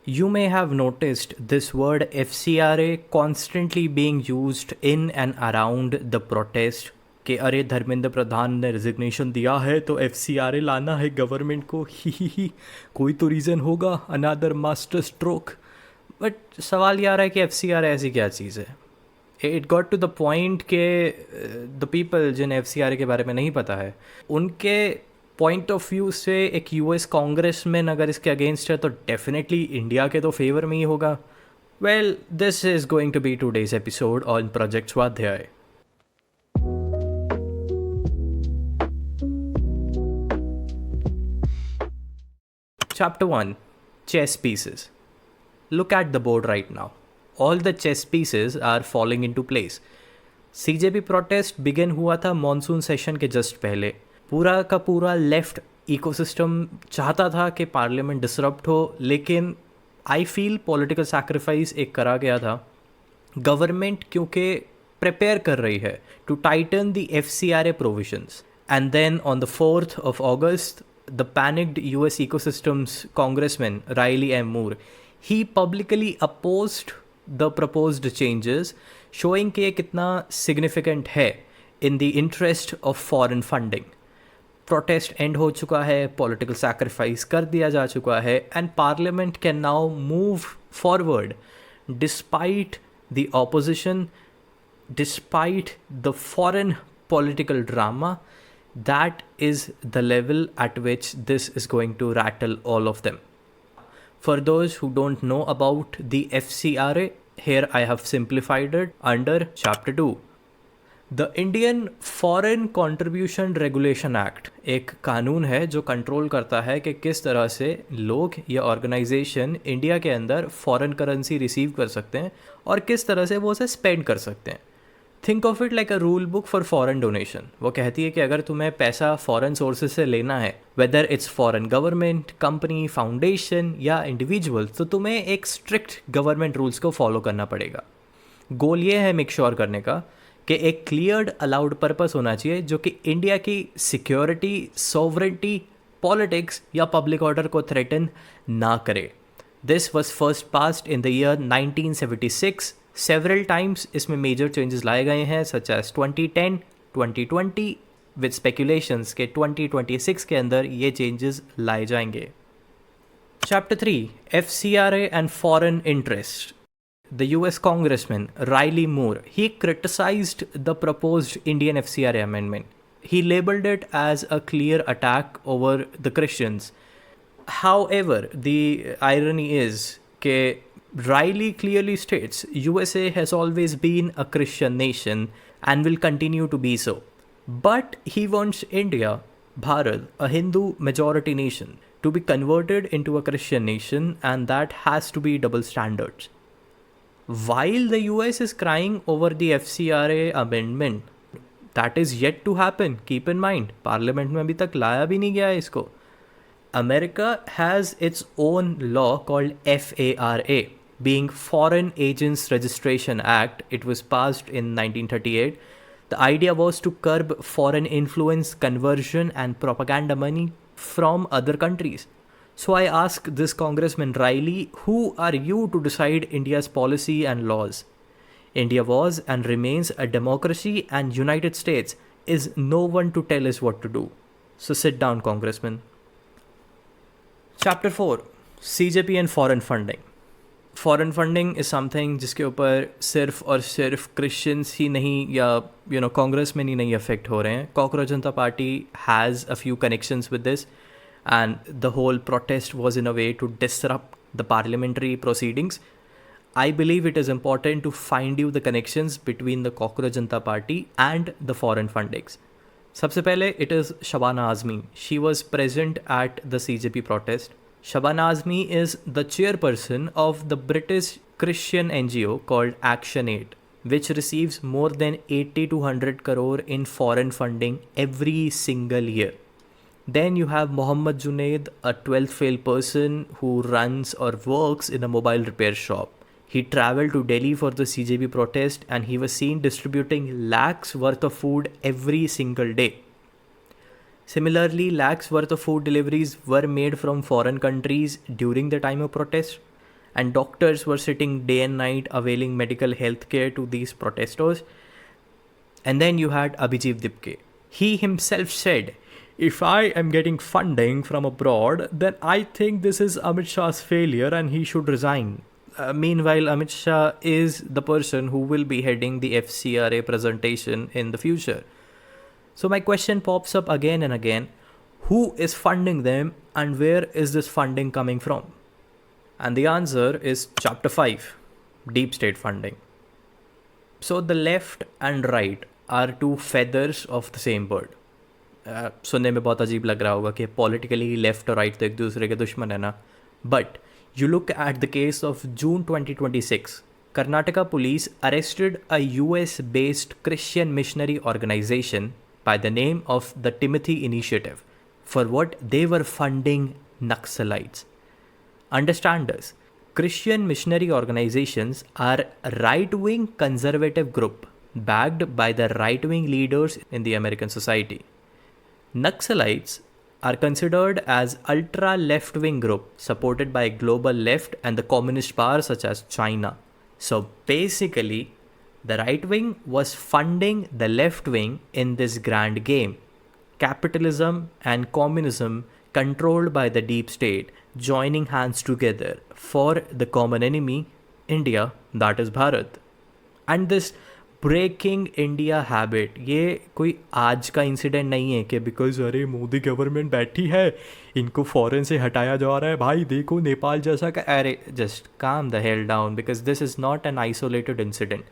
You may have noticed this word FCRA constantly being used in and around the protest कि अरे धर्मेंद्र प्रधान ने resignation दिया है तो FCRA लाना है गवर्नमेंट को ही कोई तो रीज़न होगा अनदर मास्टर स्ट्रोक. बट सवाल ये आ रहा है कि FCRA ऐसी क्या चीज़ है. It got to the point के द पीपल जिन्हें FCRA के बारे में नहीं पता है उनके पॉइंट ऑफ व्यू से एक US कांग्रेसमैन अगर इसके अगेंस्ट है तो डेफिनेटली इंडिया के तो फेवर में ही होगा. Well, this is going to be today's episode on project Swadhyay. Chapter 1. Chess pieces. Look at the board right now. All the chess pieces are falling into place. CJP protest begin हुआ था monsoon session के just पहले. पूरा का पूरा left ecosystem चाहता था कि पार्लियामेंट डिसरप्ट हो, लेकिन आई फील पॉलिटिकल सैक्रिफाइस एक करा गया था. गवर्नमेंट क्योंकि प्रिपेयर कर रही है to tighten the FCRA provisions, and then on the 4th of August the panicked US ecosystem's congressman Riley M. Moore, he publicly opposed the proposed changes, showing कि कितना significant है in the interest of foreign funding. Protest end हो चुका है, political sacrifice कर दिया जा चुका है, and parliament can now move forward despite the opposition, despite the foreign political drama. That is the level at which this is going to rattle all of them. For those who don't know about the FCRA, here I have simplified it under Chapter 2. The Indian Foreign Contribution Regulation Act एक कानून है जो control करता है कि किस तरह से लोग या ऑर्गेनाइजेशन इंडिया के अंदर फॉरेन करेंसी रिसीव कर सकते हैं और किस तरह से वो उसे स्पेंड कर सकते हैं. Think of it like a rule book for foreign donation. वो कहती है कि अगर तुम्हें पैसा फॉरेन सोर्सेज से लेना है, whether it's foreign government, company, foundation या इंडिविजुअल, तो तुम्हें एक स्ट्रिक्ट गवर्नमेंट रूल्स को फॉलो करना पड़ेगा. गोल ये है मेक श्योर करने का कि एक क्लियर्ड अलाउड पर्पस होना चाहिए जो कि इंडिया की सिक्योरिटी, सॉवरेंटी, पॉलिटिक्स या पब्लिक ऑर्डर को थ्रेटन ना करे. This was first passed in the year 1976. Several times इसमें मेजर चेंजेस लाए गए हैं, सच एज 2010, 2020, विद स्पेकुलेशंस के 2026 के अंदर ये चेंजेस लाए जाएंगे. Chapter 3. FCRA and foreign interest. The US congressman Riley Moore, he criticized the proposed Indian FCRA amendment. He labeled it as a clear attack over the Christians. However, the irony is that Riley clearly states USA has always been a Christian nation and will continue to be so. But he wants India, Bharat, a Hindu majority nation, to be converted into a Christian nation, and that has to be double standards. While the US is crying over the FCRA amendment, that is yet to happen. Keep in mind, Parliament में अभी तक लाया भी नहीं गया है इसको. America has its own law called FARA, being Foreign Agents Registration Act. It was passed in 1938. The idea was to curb foreign influence, conversion and propaganda money from other countries. So I ask this Congressman Riley, who are you to decide India's policy and laws? India was and remains a democracy, and United States is no one to tell us what to do. So sit down, Congressman. Chapter 4. CJP and Foreign Funding. Foreign funding is something जिसके ऊपर सिर्फ और सिर्फ Christians ही नहीं या कांग्रेस में नहीं affect हो रहे हैं. Cockroach Janata Party has a few connections with this, and the whole protest was in a way to disrupt the parliamentary proceedings. I believe it is important to find you the connections between the Cockroach Janata Party and the foreign fundings. सबसे पहले it is Shabana Azmi. She was present at the CJP protest. Shabana Azmi is the chairperson of the British Christian NGO called Action Aid, which receives more than 80 to 100 crore in foreign funding every single year. Then you have Mohammed Junaid, a 12th fail person who runs or works in a mobile repair shop. He traveled to Delhi for the CJP protest and he was seen distributing lakhs worth of food every single day. Similarly, lakhs worth of food deliveries were made from foreign countries during the time of protest. and doctors were sitting day and night availing medical health care to these protesters. And then you had Abhijeet Dipke. He himself said, if I am getting funding from abroad, then I think this is Amit Shah's failure and he should resign. Meanwhile, Amit Shah is the person who will be heading the FCRA presentation in the future. So my question pops up again and again. Who is funding them and where is this funding coming from? And the answer is Chapter 5, Deep State Funding. So the left and right are two feathers of the same bird. सुनने में बहुत अजीब लग रहा होगा कि politically left और right तो एक दूसरे के दुश्मन है ना. But you look at the case of June 2026, Karnataka police arrested a US based Christian missionary organization by the name of the Timothy Initiative for what they were funding Naxalites. Understand this. Christian missionary organizations are right-wing conservative group backed by the right-wing leaders in the American society. Naxalites are considered as ultra left-wing group supported by global left and the communist powers such as China. So basically, the right wing was funding the left wing in this grand game. Capitalism and communism controlled by the deep state joining hands together for the common enemy, India, that is Bharat. And this breaking India habit, ये कोई आज का incident नहीं है कि because अरे Modi government बैठी है इनको फॉरेन से हटाया जा रहा है, भाई देखो नेपाल जैसा का. अरे just calm the hell down because this is not an isolated incident.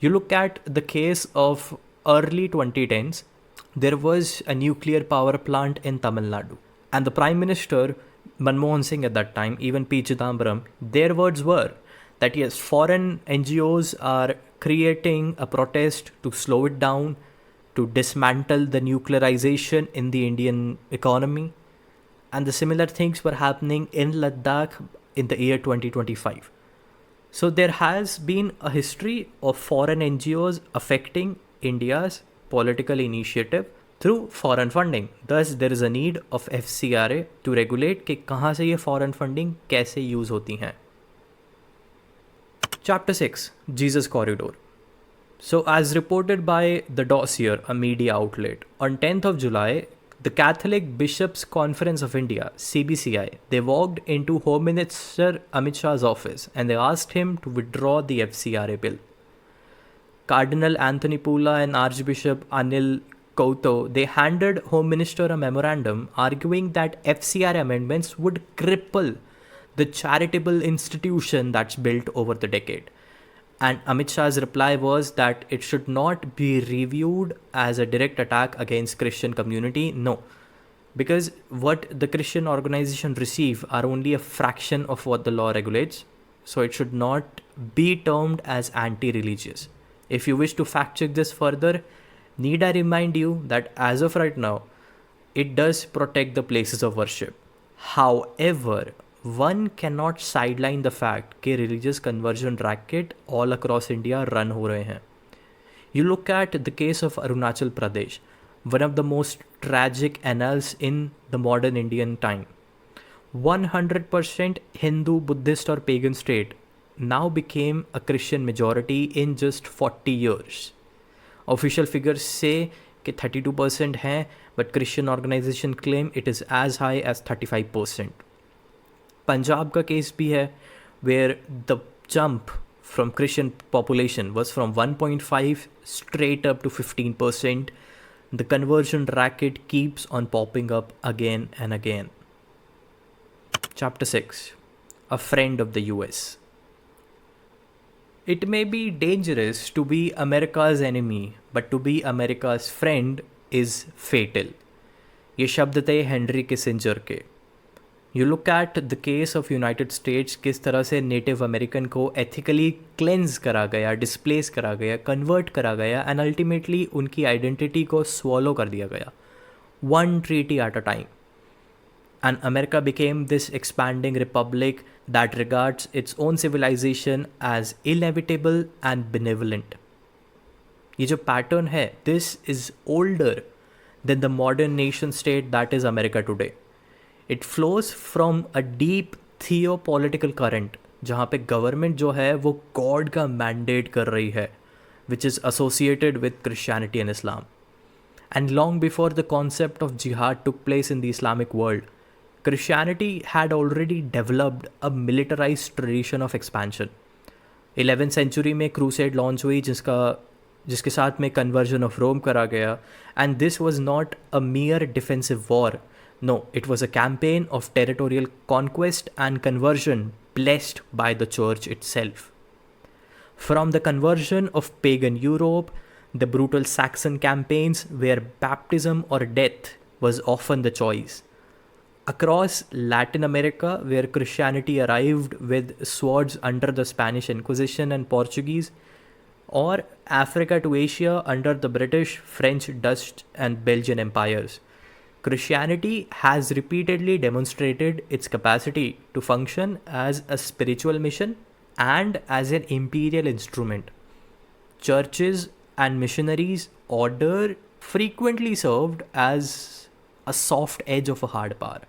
You look at the case of early 2010s, there was a nuclear power plant in Tamil Nadu and the prime minister Manmohan Singh at that time, even P. Chidambaram, their words were that yes, foreign NGOs are creating a protest to slow it down, to dismantle the nuclearization in the Indian economy. And the similar things were happening in Ladakh in the year 2025. So there has been a history of foreign NGOs affecting India's political initiative through foreign funding. Thus, there is a need of FCRA to regulate कि कहाँ से ये foreign funding कैसे use होती हैं. Chapter 6, Jesus Corridor. So as reported by the Dossier, a media outlet, on 10th of July, the Catholic Bishops' Conference of India, CBCI, they walked into Home Minister Amit Shah's office and they asked him to withdraw the FCRA bill. Cardinal Anthony Pula and Archbishop Anil Couto, they handed Home Minister a memorandum arguing that FCRA amendments would cripple the charitable institution that's built over the decade. And Amit Shah's reply was that it should not be reviewed as a direct attack against Christian community. No, because what the Christian organization receive are only a fraction of what the law regulates. So it should not be termed as anti-religious. If you wish to fact check this further, need I remind you that as of right now, it does protect the places of worship. However, one cannot sideline the fact कि religious conversion racket all across India run हो रहे हैं. You look at the case of Arunachal Pradesh, one of the most tragic annals in the modern Indian time. 100% Hindu, Buddhist or pagan state now became a Christian majority in just 40 years. Official figures say कि 32% हैं, but Christian organization claim it is as high as 35%. Punjab का case भी है where the jump from Christian population was from 1.5 straight up to 15%. The conversion racket keeps on popping up again and again. Chapter 6, a friend of the US. It may be dangerous to be America's enemy, but to be America's friend is fatal. ये शब्द थे Henry Kissinger के. You look at the case of United States, किस तरह से native American को ethically cleanse करा गया, डिस्प्लेस करा गया, कन्वर्ट करा गया एंड अल्टीमेटली उनकी आइडेंटिटी को स्वॉलो कर दिया गया. One treaty at a time. And America became this expanding republic that regards its own civilization as inevitable and benevolent. ये जो pattern है, this is older than the modern nation state that is America today. It flows from a deep theopolitical current जहाँ पे government जो है वो God का mandate कर रही है, which is associated with Christianity and Islam. And long before the concept of jihad took place in the Islamic world, Christianity had already developed a militarized tradition of expansion. 11th century में crusade launch हुई जिसके साथ में conversion of Rome करा गया, and this was not a mere defensive war. No, it was a campaign of territorial conquest and conversion blessed by the church itself. From the conversion of pagan Europe, the brutal Saxon campaigns where baptism or death was often the choice. Across Latin America, where Christianity arrived with swords under the Spanish Inquisition and Portuguese, or Africa to Asia under the British, French, Dutch, and Belgian empires, Christianity has repeatedly demonstrated its capacity to function as a spiritual mission and as an imperial instrument. Churches and missionaries' order frequently served as a soft edge of a hard power.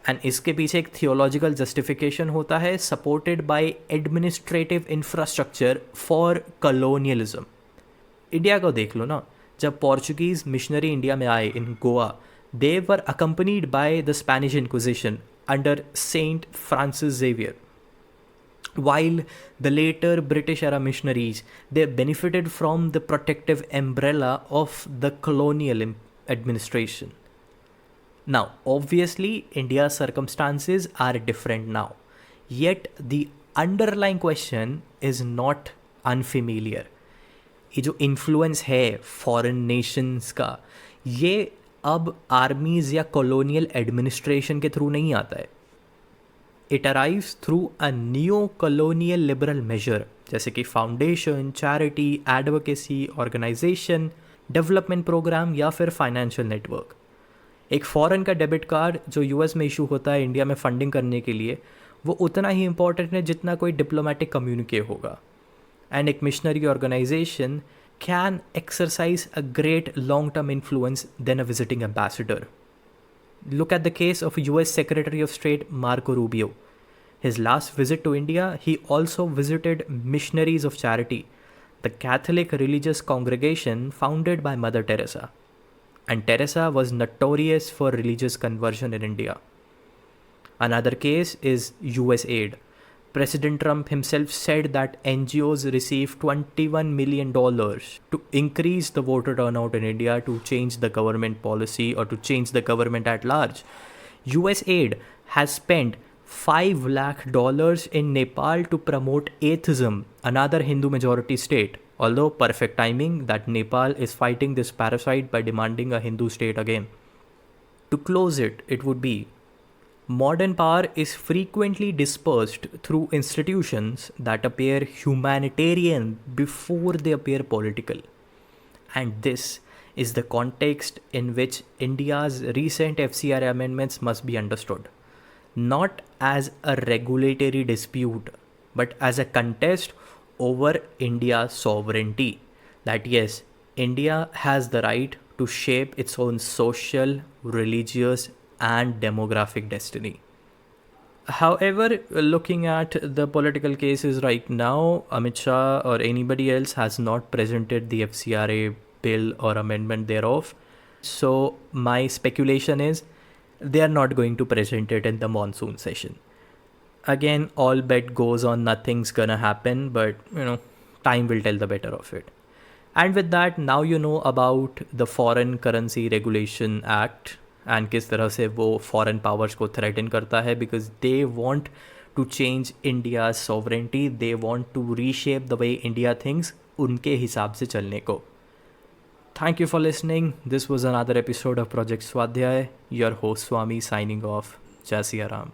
And इसके पीछे एक theological justification होता है, supported by administrative infrastructure for colonialism. India को देख लो ना, जब Portuguese missionary India में आए in Goa, they were accompanied by the Spanish Inquisition under Saint Francis Xavier. While the later British era missionaries, they benefited from the protective umbrella of the colonial administration. Now, obviously, India's circumstances are different now. Yet, the underlying question is not unfamiliar. ये जो influence है foreign nations का, ये अब armies या colonial administration के through नहीं आता है. It arrives through a neo-colonial liberal measure, जैसे कि foundation, charity, advocacy, organisation, development programme या फिर फाइनेंशियल नेटवर्क. एक फॉरेन का डेबिट कार्ड जो यूएस में इशू होता है इंडिया में फंडिंग करने के लिए, वो उतना ही इंपॉर्टेंट है जितना कोई डिप्लोमेटिक कम्युनिके होगा. एंड एक missionary organisation can exercise a great long term influence than a visiting ambassador. Look at the case of US Secretary of State Marco Rubio. His last visit to India, he also visited Missionaries of Charity, the Catholic religious congregation founded by Mother Teresa. And Teresa was notorious for religious conversion in India. Another case is US aid. President Trump himself said that NGOs receive $21 million to increase the voter turnout in India, to change the government policy or to change the government at large. US aid has spent $5 lakh in Nepal to promote atheism, another Hindu majority state. Although perfect timing that Nepal is fighting this parasite by demanding a Hindu state again. To close it, it would be, modern power is frequently dispersed through institutions that appear humanitarian before they appear political. And this is the context in which India's recent FCRA amendments must be understood. Not as a regulatory dispute, but as a contest over India's sovereignty. That yes, India has the right to shape its own social, religious, and demographic destiny. However, looking at the political cases right now, Amit Shah or anybody else has not presented the FCRA bill or amendment thereof. So my speculation is they are not going to present it in the monsoon session. Again, all bet goes on nothing's gonna happen, but time will tell the better of it. And with that, now you know about the Foreign Currency Regulation Act and किस तरह से वो foreign powers को threaten करता है, because they want to change India sovereignty, they want to reshape the way India things उनके हिसाब से चलने को. Thank you for listening. This was another episode of Project Swadhyay. Your host Swami signing off. Jai Siya Ram.